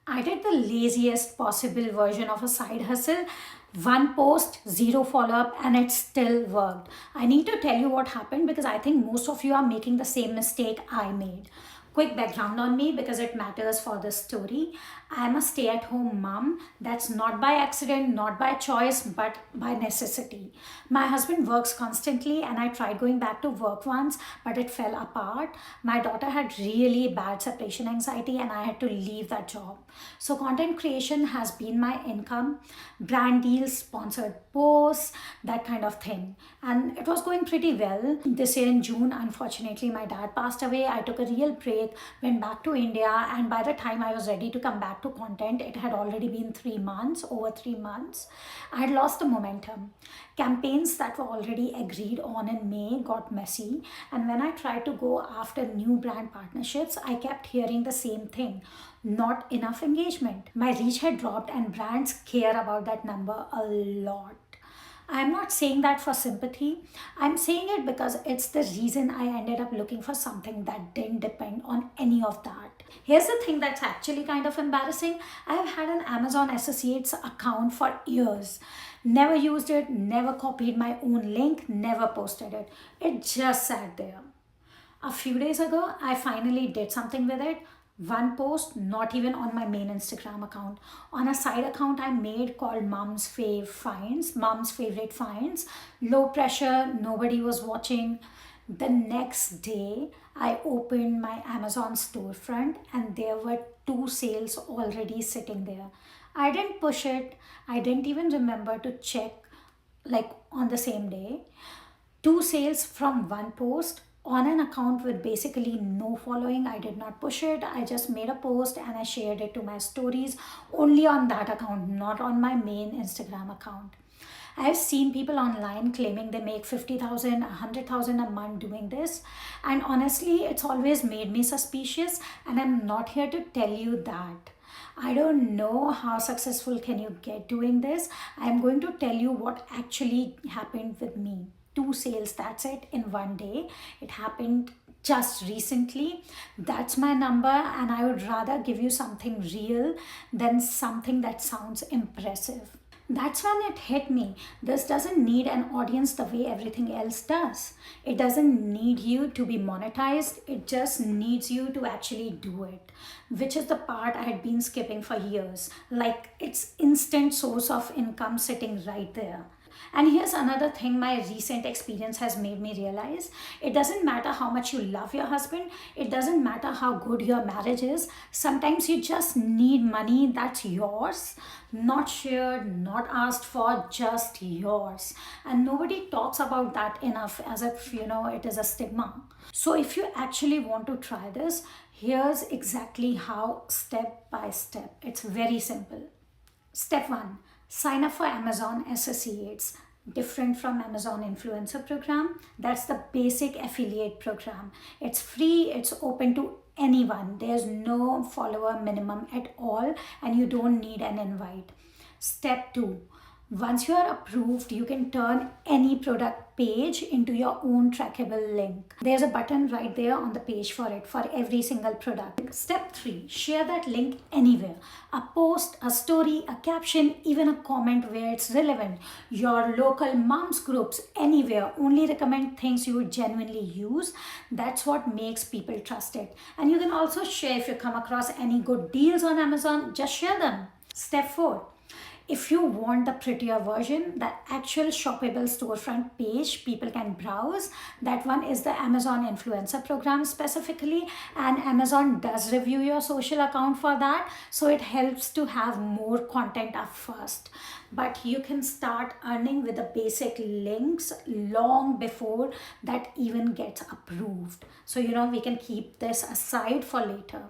I did the laziest possible version of a side hustle. One post, zero follow up, and it still worked. I need to tell you what happened because I think most of you are making the same mistake I made. Quick background on me because it matters for the story. I'm a stay at home mom. That's not by accident, not by choice, but by necessity. My husband works constantly, and I tried going back to work once, but it fell apart. My daughter had really bad separation anxiety, and I had to leave that job. So, content creation has been my income, brand deals, sponsored posts, that kind of thing. And it was going pretty well. This year in June, unfortunately, my dad passed away. I took a real break, went back to India, and by the time I was ready to come back to content, it had already been 3 months, over 3 months. I had lost the momentum. Campaigns that were already agreed on in May got messy, and when I tried to go after new brand partnerships, I kept hearing the same thing: not enough engagement. My reach had dropped, and brands care about that number a lot. I'm not saying that for sympathy. I'm saying it because it's the reason I ended up looking for something that didn't depend on any of that. Here's the thing that's actually kind of embarrassing. I've had an Amazon Associates account for years. Never used it, never copied my own link, never posted it. It just sat there. A few days ago, I finally did something with it. One post, not even on my main Instagram account, on a side account I made called Mom's Favorite Finds. Low pressure, nobody was watching. The next day, I opened my Amazon storefront and there were two sales already sitting there. I didn't push it, I didn't even remember to check like on the same day. Two sales from one post on an account with basically no following. I did not push it. I just made a post and I shared it to my stories only on that account, not on my main Instagram account. I've seen people online claiming they make 50,000, 100,000 a month doing this. And honestly, it's always made me suspicious. And I'm not here to tell you that. I don't know how successful can you get doing this. I'm going to tell you what actually happened with me. Two sales, that's it, in one day. It happened just recently. That's my number, and I would rather give you something real than something that sounds impressive. That's when it hit me. This doesn't need an audience the way everything else does. It doesn't need you to be monetized, it just needs you to actually do it, which is the part I had been skipping for years. Like, it's instant source of income sitting right there. And here's another thing my recent experience has made me realize: it doesn't matter how much you love your husband, it doesn't matter how good your marriage is. Sometimes you just need money that's yours, not shared, not asked for, just yours. And nobody talks about that enough, as if it is a stigma. So, if you actually want to try this, here's exactly how, step by step. It's very simple. Step 1: sign up for Amazon Associates. Different from Amazon Influencer Program. That's the basic affiliate program. It's free, it's open to anyone. There's no follower minimum at all, and you don't need an invite. Step 2: once you are approved, you can turn any product page into your own trackable link. There's a button right there on the page for it, for every single product. Step 3: share that link anywhere. A post, a story, a caption, even a comment where it's relevant. Your local moms groups, anywhere. Only recommend things you would genuinely use. That's what makes people trust it. And you can also share if you come across any good deals on Amazon, just share them. Step 4: if you want the prettier version, the actual shoppable storefront page people can browse, that one is the Amazon Influencer Program specifically, and Amazon does review your social account for that, so it helps to have more content up first. But you can start earning with the basic links long before that even gets approved. So, we can keep this aside for later.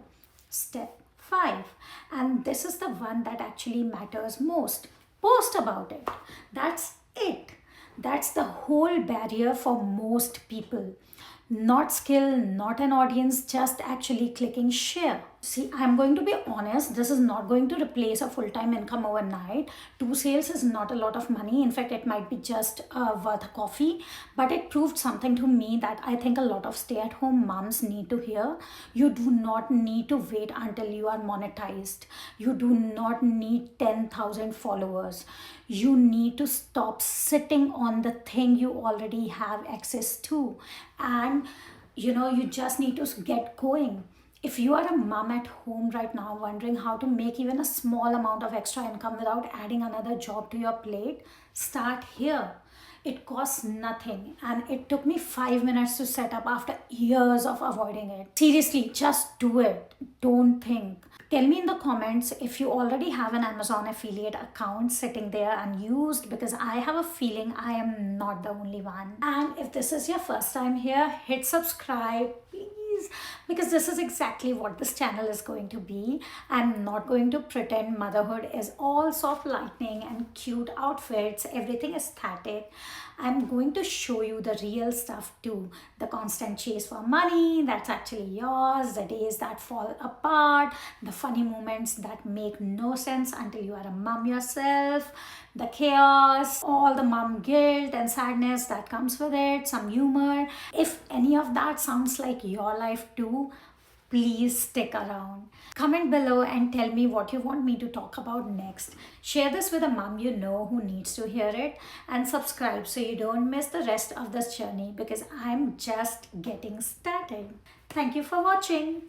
Step 5, and this is the one that actually matters most: post about it. That's it. That's the whole barrier for most people. Not skill, not an audience, just actually clicking share. See, I'm going to be honest, this is not going to replace a full time income overnight. Two sales is not a lot of money. In fact, it might be just worth a coffee, but it proved something to me that I think a lot of stay at home moms need to hear. You do not need to wait until you are monetized. You do not need 10,000 followers. You need to stop sitting on the thing you already have access to. And you just need to get going. If you are a mom at home right now wondering how to make even a small amount of extra income without adding another job to your plate, start here. It costs nothing and it took me 5 minutes to set up after years of avoiding it. Seriously, just do it. Don't think. Tell me in the comments if you already have an Amazon affiliate account sitting there unused, because I have a feeling I am not the only one. And if this is your first time here, hit subscribe, please, because this is exactly what this channel is going to be. I'm not going to pretend motherhood is all soft lightning and cute outfits, everything is static. I'm going to show you the real stuff too. The constant chase for money that's actually yours, the days that fall apart, the funny moments that make no sense until you are a mom yourself, the chaos, all the mom guilt and sadness that comes with it, some humor. If any of that sounds like your life too, please stick around. Comment below and tell me what you want me to talk about next. Share this with a mom you know who needs to hear it, and subscribe so you don't miss the rest of this journey, because I'm just getting started. Thank you for watching.